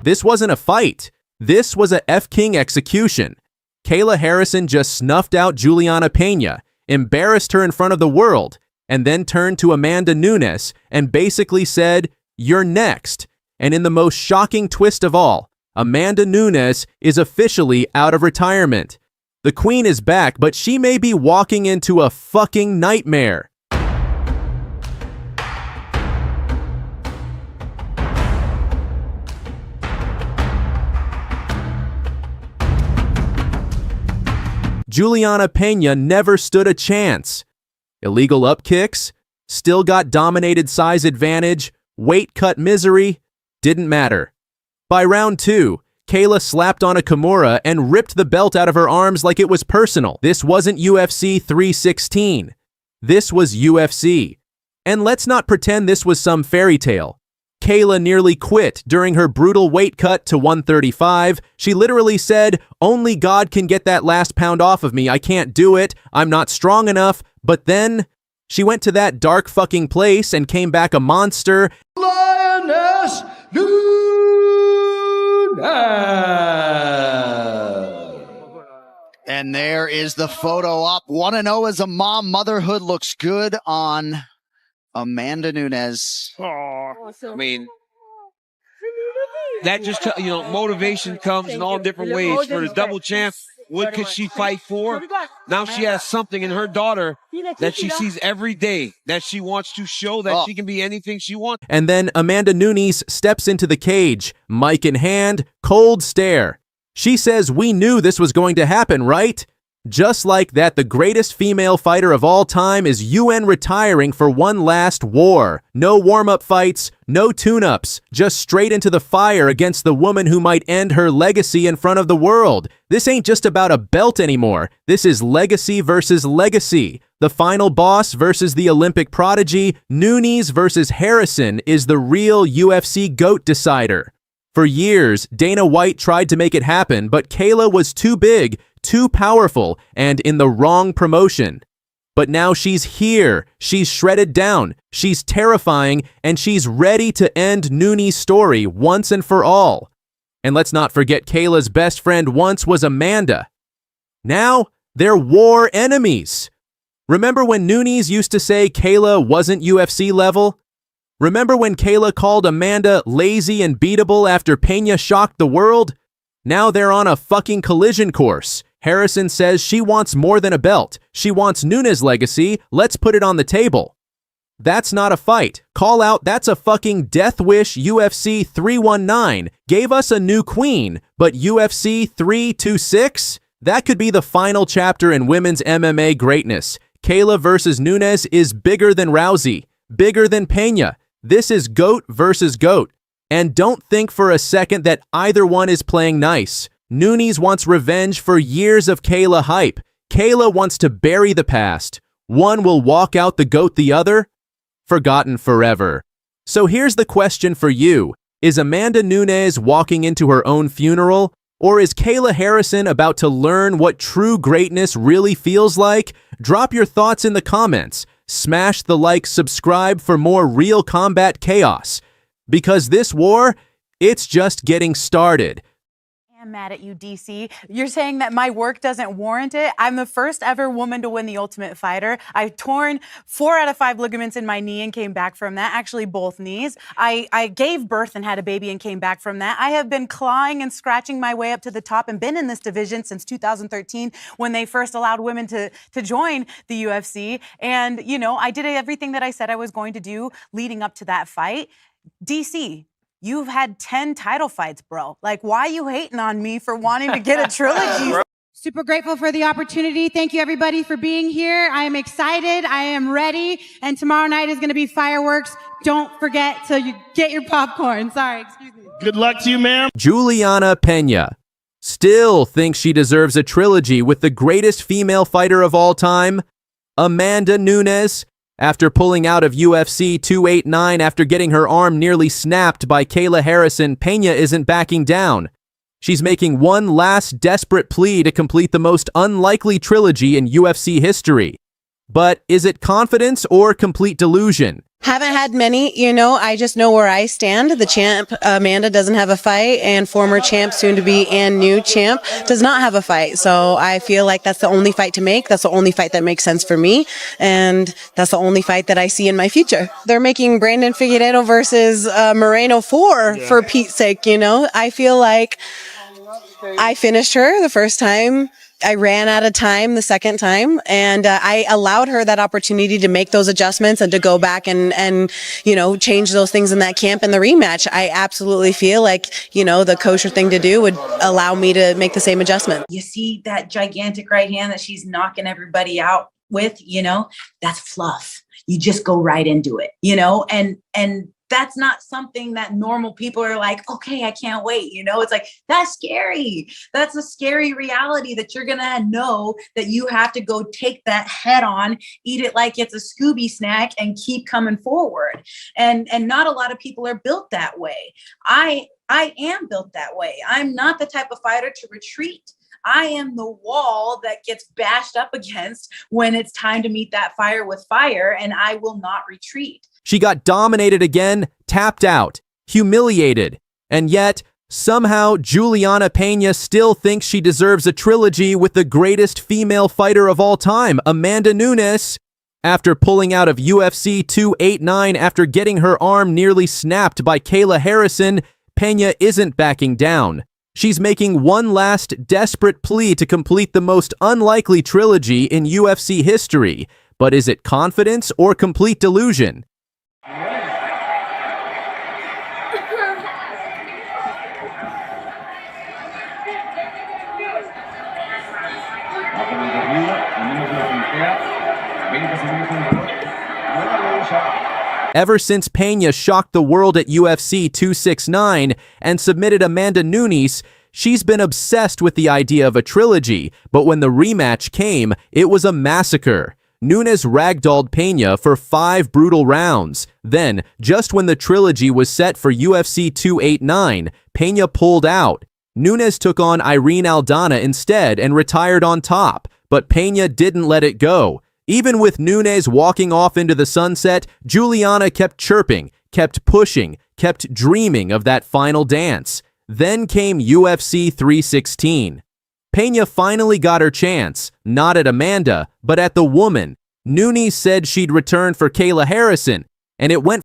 This wasn't a fight. This was a F-King execution. Kayla Harrison just snuffed out Julianna Peña, embarrassed her in front of the world, and then turned to Amanda Nunes and basically said, "You're next." And in the most shocking twist of all, Amanda Nunes is officially out of retirement. The queen is back, but she may be walking into a fucking nightmare. Julianna Peña never stood a chance. Illegal up kicks, still got dominated size advantage, weight cut misery, didn't matter. By round 2, Kayla slapped on a Kimura and ripped the belt out of her arms like it was personal. This wasn't UFC 316. This was UFC. And let's not pretend this was some fairy tale. Kayla nearly quit during her brutal weight cut to 135. She literally said, "Only God can get that last pound off of me. I can't do it. I'm not strong enough." But then she went to that dark fucking place and came back a monster. Lioness Nunes! And there is the photo up. 1-0 as a mom. Motherhood looks good on Amanda Nunes. I mean, that just tells, motivation comes in all different ways. For the double champ, what could she fight for? Now she has something in her daughter that she sees every day, that she wants to show that she can be anything she wants. And then Amanda Nunes steps into the cage, mic in hand, cold stare. She says, "We knew this was going to happen, right?" Just like that, the greatest female fighter of all time is UN retiring for one last war. No warm-up fights, no tune-ups, just straight into the fire against the woman who might end her legacy in front of the world. This ain't just about a belt anymore. This is legacy versus legacy. The final boss versus the Olympic prodigy. Nunes versus Harrison is the real UFC GOAT decider. For years, Dana White tried to make it happen, but Kayla was too big, too powerful, and in the wrong promotion. But now she's here, she's shredded down, she's terrifying, and she's ready to end Nunes' story once and for all. And let's not forget Kayla's best friend once was Amanda. Now, they're war enemies. Remember when Nunes used to say Kayla wasn't UFC level? Remember when Kayla called Amanda lazy and beatable after Peña shocked the world? Now they're on a fucking collision course. Harrison says she wants more than a belt. She wants Nunes' legacy. Let's put it on the table. That's not a fight. Call out, that's a fucking death wish. UFC 319 gave us a new queen, but UFC 326? That could be the final chapter in women's MMA greatness. Kayla versus Nunes is bigger than Rousey, bigger than Peña. This is GOAT versus GOAT. And don't think for a second that either one is playing nice. Nunes wants revenge for years of Kayla hype. Kayla wants to bury the past. One will walk out the GOAT, the other forgotten forever. So here's the question for you. Is Amanda Nunes walking into her own funeral? Or is Kayla Harrison about to learn what true greatness really feels like? Drop your thoughts in the comments. Smash the like, subscribe for more real combat chaos. Because this war, it's just getting started. I'm mad at you, DC. You're saying that my work doesn't warrant it? I'm the first ever woman to win the Ultimate Fighter. I've torn 4 out of 5 ligaments in my knee and came back from that, actually both knees. I gave birth and had a baby and came back from that. I have been clawing and scratching my way up to the top and been in this division since 2013 when they first allowed women to join the UFC. And, I did everything that I said I was going to do leading up to that fight. DC, you've had 10 title fights, bro. Like, why are you hating on me for wanting to get a trilogy? Super grateful for the opportunity. Thank you, everybody, for being here. I am excited. I am ready. And tomorrow night is going to be fireworks. Don't forget to get your popcorn. Sorry, excuse me. Good luck to you, ma'am. Julianna Peña still thinks she deserves a trilogy with the greatest female fighter of all time, Amanda Nunes. After pulling out of UFC 289 after getting her arm nearly snapped by Kayla Harrison, Peña isn't backing down. She's making one last desperate plea to complete the most unlikely trilogy in UFC history. But is it confidence or complete delusion? Haven't had many, I just know where I stand. The champ, Amanda, doesn't have a fight, and former champ, soon to be and new champ, does not have a fight. So I feel like that's the only fight to make. That's the only fight that makes sense for me. And that's the only fight that I see in my future. They're making Brandon Figueiredo versus Moreno for Pete's sake, I feel like I finished her the first time. I ran out of time the second time, and I allowed her that opportunity to make those adjustments and to go back and change those things in that camp in the rematch. I absolutely feel like, the kosher thing to do would allow me to make the same adjustment. You see that gigantic right hand that she's knocking everybody out with, that's fluff. You just go right into it, and that's not something that normal people are like, okay, I can't wait. It's like, that's scary. That's a scary reality that you're going to know that you have to go take that head on, eat it like it's a Scooby snack and keep coming forward. And not a lot of people are built that way. I am built that way. I'm not the type of fighter to retreat. I am the wall that gets bashed up against when it's time to meet that fire with fire, and I will not retreat. She got dominated again, tapped out, humiliated, and yet, somehow, Julianna Peña still thinks she deserves a trilogy with the greatest female fighter of all time, Amanda Nunes. After pulling out of UFC 289 after getting her arm nearly snapped by Kayla Harrison, Peña isn't backing down. She's making one last desperate plea to complete the most unlikely trilogy in UFC history. But is it confidence or complete delusion? Ever since Pena shocked the world at UFC 269 and submitted Amanda Nunes, she's been obsessed with the idea of a trilogy, but when the rematch came, it was a massacre. Nunes ragdolled Pena for 5 brutal rounds. Then, just when the trilogy was set for UFC 289, Pena pulled out. Nunes took on Irene Aldana instead and retired on top, but Pena didn't let it go. Even with Nunes walking off into the sunset, Julianna kept chirping, kept pushing, kept dreaming of that final dance. Then came UFC 316. Pena finally got her chance, not at Amanda, but at the woman. Nunes said she'd return for Kayla Harrison, and it went